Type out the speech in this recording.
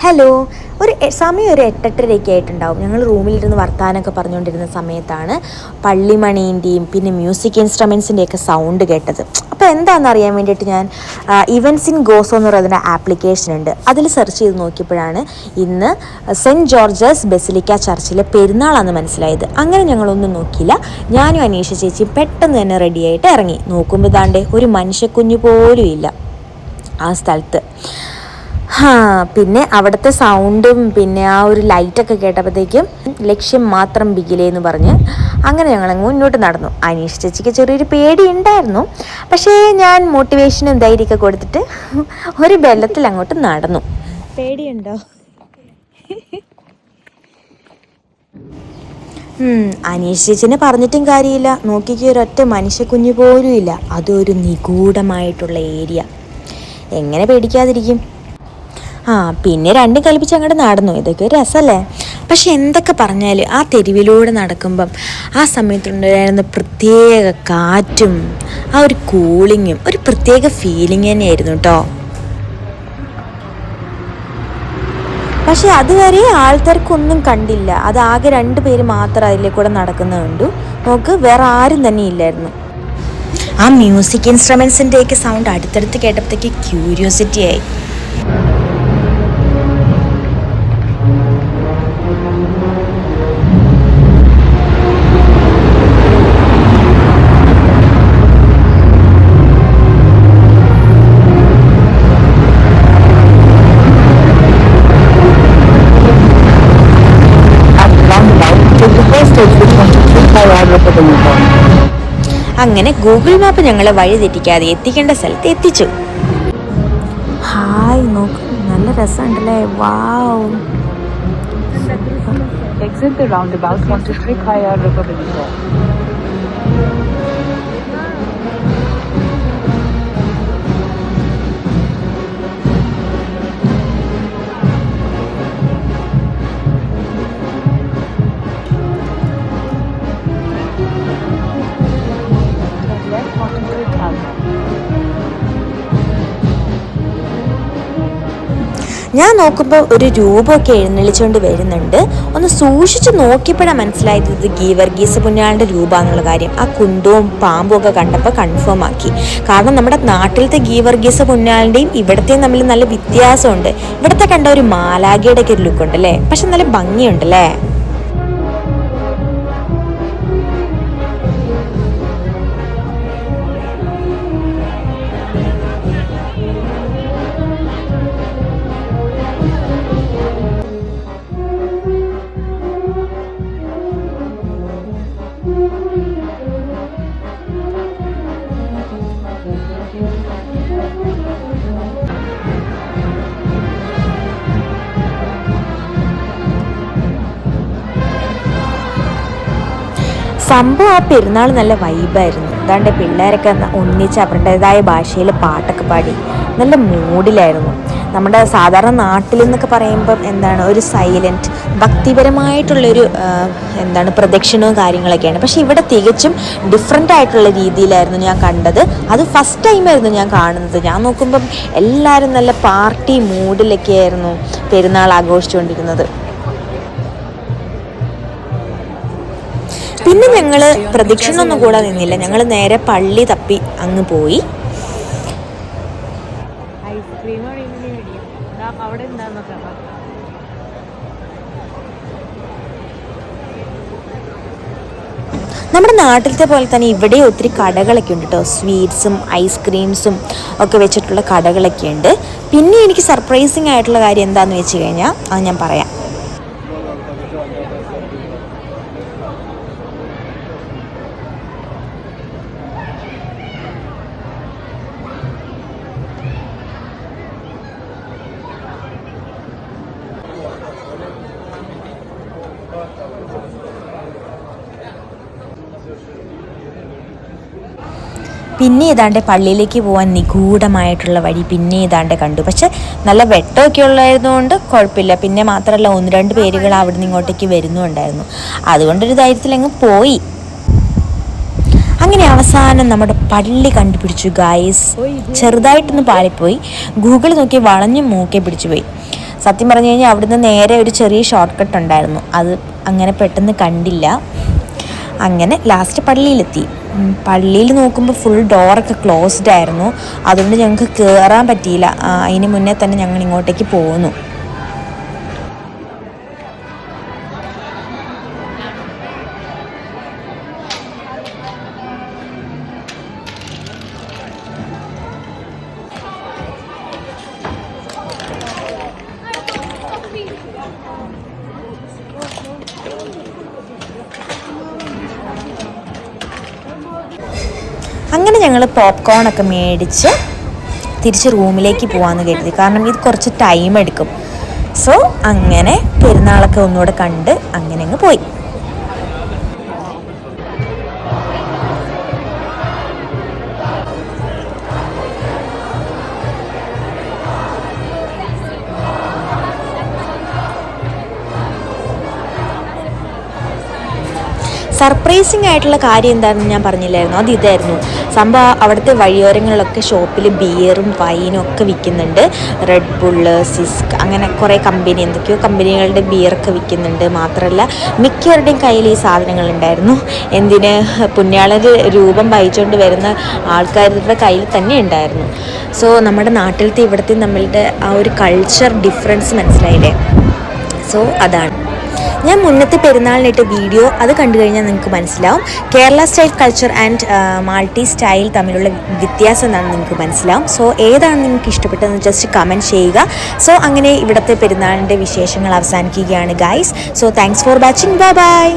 Hello. സമയം ഒരു 8:30 ആയിട്ടുണ്ടാവും. ഞങ്ങൾ റൂമിലിരുന്ന് വർത്താനമൊക്കെ പറഞ്ഞുകൊണ്ടിരുന്ന സമയത്താണ് പള്ളിമണീൻ്റെയും പിന്നെ മ്യൂസിക് ഇൻസ്ട്രുമെൻസിൻ്റെയൊക്കെ സൗണ്ട് കേട്ടത്. അപ്പോൾ എന്താണെന്ന് അറിയാൻ വേണ്ടിയിട്ട് ഞാൻ ഇവൻസ് ഇൻ ഗോസോ എന്ന് പറയുന്ന ആപ്ലിക്കേഷൻ ഉണ്ട്, അതിൽ സെർച്ച് ചെയ്ത് നോക്കിയപ്പോഴാണ് ഇന്ന് സെൻറ്റ് ജോർജസ് ബസിലിക്ക ചർച്ചിലെ പെരുന്നാളാണെന്ന് മനസ്സിലായത്. അങ്ങനെ ഞങ്ങളൊന്നും നോക്കിയില്ല, ഞാനും അനീഷ ചേച്ചി പെട്ടെന്ന് തന്നെ റെഡിയായിട്ട് ഇറങ്ങി. നോക്കുമ്പോൾ ദാണ്ടേ ഒരു മനുഷ്യക്കുഞ്ഞു പോലും ഇല്ല ആ സ്ഥലത്ത്. പിന്നെ അവിടുത്തെ സൗണ്ടും പിന്നെ ആ ഒരു ലൈറ്റൊക്കെ കേട്ടപ്പോഴത്തേക്കും ലക്ഷ്യം മാത്രം ബിഗിലേന്ന് പറഞ്ഞ് അങ്ങനെ ഞങ്ങളങ്ങ് മുന്നോട്ട് നടന്നു. അനീഷ് ചേച്ചിക്ക് ചെറിയൊരു പേടി ഉണ്ടായിരുന്നു, പക്ഷേ ഞാൻ മോട്ടിവേഷനും ധൈര്യമൊക്കെ കൊടുത്തിട്ട് ഒരു ബലത്തിൽ അങ്ങോട്ട് നടന്നു. പേടിയുണ്ടോ? അനീഷ് ചേച്ചിനെ പറഞ്ഞിട്ടും കാര്യമില്ല. നോക്കിക്ക് ഒരൊറ്റ മനുഷ്യക്കുഞ്ഞു പോലും ഇല്ല. അതൊരു നിഗൂഢമായിട്ടുള്ള ഏരിയ, എങ്ങനെ പേടിക്കാതിരിക്കും? പിന്നെ രണ്ടും കൽപ്പിച്ച് അങ്ങോട്ട് നടന്നു. ഇതൊക്കെ ഒരു രസമല്ലേ? പക്ഷെ എന്തൊക്കെ പറഞ്ഞാൽ ആ തെരുവിലൂടെ നടക്കുമ്പം ആ സമയത്തുണ്ടായിരുന്ന പ്രത്യേക കാറ്റും ആ ഒരു കൂളിങ്ങും ഒരു പ്രത്യേക ഫീലിംഗ് തന്നെയായിരുന്നു കേട്ടോ. പക്ഷെ അതുവരെ ആൾക്കാർക്കൊന്നും കണ്ടില്ല. അതാകെ 2 പേര് മാത്രം അതിലെ കൂടെ നടക്കുന്നത് കണ്ടു. നോക്ക്, വേറെ ആരും തന്നെ ഇല്ലായിരുന്നു. ആ മ്യൂസിക് ഇൻസ്ട്രുമെൻസിൻ്റെയൊക്കെ സൗണ്ട് അടുത്തടുത്ത് കേട്ടപ്പോഴത്തേക്ക് ക്യൂരിയോസിറ്റി ആയി. അങ്ങനെ ഗൂഗിൾ മാപ്പ് ഞങ്ങളെ വഴി തെറ്റിക്കാതെ എത്തിക്കേണ്ട സ്ഥലത്ത് എത്തിച്ചു. ഹായ്, നോക്ക്, നല്ല രസമുണ്ടല്ലേ? വാവ്. Exit the roundabout onto Srikaya River Resort. ഞാൻ നോക്കുമ്പോൾ ഒരു രൂപമൊക്കെ എഴുന്നള്ളിച്ചുകൊണ്ട് വരുന്നുണ്ട്. ഒന്ന് സൂക്ഷിച്ച് നോക്കിയപ്പോഴാണ് മനസ്സിലായത് ഇത് ഗീവർഗീസ് പുണ്യാളൻ്റെ രൂപമാണെന്നുള്ള കാര്യം. ആ കുന്തവും പാമ്പും ഒക്കെ കണ്ടപ്പോൾ കൺഫേം ആക്കി. കാരണം നമ്മുടെ നാട്ടിലത്തെ ഗീവർഗീസ് പുണ്യാളൻ്റെയും ഇവിടത്തെയും തമ്മിൽ നല്ല വ്യത്യാസമുണ്ട്. ഇവിടുത്തെ കണ്ട ഒരു മാലാഖയുടെ ഒക്കെ ഒരു ലുക്ക് ഉണ്ടല്ലേ, പക്ഷെ നല്ല ഭംഗിയുണ്ടല്ലേ. സംഭവം ആ പെരുന്നാൾ നല്ല വൈബായിരുന്നു. അതാണ്ട് പിള്ളേരൊക്കെ ഒന്നിച്ച് അവരുടേതായ ഭാഷയിൽ പാട്ടൊക്കെ പാടി നല്ല മൂഡിലായിരുന്നു. നമ്മുടെ സാധാരണ നാട്ടിൽ നിന്നൊക്കെ പറയുമ്പം എന്താണ് ഒരു സൈലൻറ്റ് ഭക്തിപരമായിട്ടുള്ളൊരു പ്രദക്ഷിണവും കാര്യങ്ങളൊക്കെയാണ്. പക്ഷേ ഇവിടെ തികച്ചും ഡിഫറെൻ്റ് ആയിട്ടുള്ള രീതിയിലായിരുന്നു ഞാൻ കണ്ടത്. അത് ഫസ്റ്റ് ടൈമായിരുന്നു ഞാൻ കാണുന്നത്. ഞാൻ നോക്കുമ്പം എല്ലാവരും നല്ല പാർട്ടി മൂഡിലൊക്കെ ആയിരുന്നു പെരുന്നാൾ ആഘോഷിച്ചുകൊണ്ടിരുന്നത്. പിന്നെ ഞങ്ങൾ പ്രദക്ഷിണമൊന്നും കൂടെ നിന്നില്ല, ഞങ്ങൾ നേരെ പള്ളി തപ്പി അങ്ങ് പോയി. നമ്മുടെ നാട്ടിലത്തെ പോലെ തന്നെ ഇവിടെ ഒത്തിരി കടകളൊക്കെ ഉണ്ട് കേട്ടോ. സ്വീറ്റ്സും ഐസ്ക്രീംസും ഒക്കെ വെച്ചിട്ടുള്ള കടകളൊക്കെ ഉണ്ട്. പിന്നെ എനിക്ക് സർപ്രൈസിങ് ആയിട്ടുള്ള കാര്യം എന്താണെന്ന് വെച്ച് കഴിഞ്ഞാൽ അത് ഞാൻ പറയാം. പിന്നെ ഏതാണ്ട് പള്ളിയിലേക്ക് പോകാൻ നിഗൂഢമായിട്ടുള്ള വഴി പിന്നെ ഏതാണ്ട് കണ്ടു. പക്ഷെ നല്ല വെട്ടമൊക്കെ ഉള്ളായിരുന്നുകൊണ്ട് കുഴപ്പമില്ല. പിന്നെ മാത്രമല്ല 1-2 പേരുകൾ അവിടെ നിന്ന് ഇങ്ങോട്ടേക്ക് വരുന്നുണ്ടായിരുന്നു. അതുകൊണ്ടൊരു ധൈര്യത്തിലങ്ങ് പോയി. അങ്ങനെ അവസാനം നമ്മുടെ പള്ളി കണ്ടുപിടിച്ചു ഗായ്സ്. ചെറുതായിട്ടൊന്ന് പാളിപ്പോയി, ഗൂഗിൾ നോക്കി വളഞ്ഞു മൂക്കെ പിടിച്ചു പോയി. സത്യം പറഞ്ഞു കഴിഞ്ഞാൽ അവിടുന്ന് നേരെ ഒരു ചെറിയ ഷോർട്ട് കട്ട് ഉണ്ടായിരുന്നു, അത് അങ്ങനെ പെട്ടെന്ന് കണ്ടില്ല. അങ്ങനെ ലാസ്റ്റ് പള്ളിയിലെത്തി. പള്ളിയിൽ നോക്കുമ്പോൾ ഫുൾ ഡോറൊക്കെ ക്ലോസ്ഡ് ആയിരുന്നു, അതുകൊണ്ട് ഞങ്ങൾക്ക് കയറാൻ പറ്റിയില്ല. അതിന് മുന്നേ തന്നെ ഞങ്ങൾ ഇങ്ങോട്ടേക്ക് പോന്നു. അങ്ങനെ ഞങ്ങൾ പോപ്കോണൊക്കെ മേടിച്ച് തിരിച്ച് റൂമിലേക്ക് പോകാമെന്ന് കരുതി, കാരണം ഇത് കുറച്ച് ടൈം എടുക്കും. സോ അങ്ങനെ പെരുന്നാളൊക്കെ ഒന്നുകൂടെ കണ്ട് അങ്ങനെ അങ്ങ് പോയി. സർപ്രൈസിങ് ആയിട്ടുള്ള കാര്യം എന്താണെന്ന് ഞാൻ പറഞ്ഞില്ലായിരുന്നു, അത് ഇതായിരുന്നു സംഭവം. അവിടുത്തെ വഴിയോരങ്ങളിലൊക്കെ ഷോപ്പിൽ ബിയറും വൈനും ഒക്കെ വിൽക്കുന്നുണ്ട്. റെഡ് ബുള്ള്, സിസ്ക്, അങ്ങനെ കുറേ കമ്പനി, എന്തൊക്കെയോ കമ്പനികളുടെ ബിയറൊക്കെ വിൽക്കുന്നുണ്ട്. മാത്രമല്ല മിക്കവരുടെയും കയ്യിൽ ഈ സാധനങ്ങളുണ്ടായിരുന്നു. എന്തിന്, പുണ്യാളർ രൂപം വഹിച്ചുകൊണ്ട് വരുന്ന ആൾക്കാരുടെ കയ്യിൽ തന്നെ ഉണ്ടായിരുന്നു. സോ നമ്മുടെ നാട്ടിലത്തെ ഇവിടുത്തെ നമ്മളുടെ ആ ഒരു കൾച്ചർ ഡിഫറൻസ് മനസ്സിലായില്ലേ? സോ അതാണ് ഞാൻ മുന്നത്തെ പെരുന്നാളിനിട്ട് വീഡിയോ, അത് കണ്ടു കഴിഞ്ഞാൽ നിങ്ങൾക്ക് മനസ്സിലാവും Kerala style culture and Malti style തമ്മിലുള്ള വ്യത്യാസം എന്താണെന്ന് നിങ്ങൾക്ക് മനസ്സിലാവും. സോ ഏതാണ് നിങ്ങൾക്ക് ഇഷ്ടപ്പെട്ടതെന്ന് ജസ്റ്റ് കമൻറ്റ് ചെയ്യുക. സോ അങ്ങനെ ഇവിടുത്തെ പെരുന്നാളിൻ്റെ വിശേഷങ്ങൾ അവസാനിക്കുകയാണ് guys. So thanks for watching, bye bye.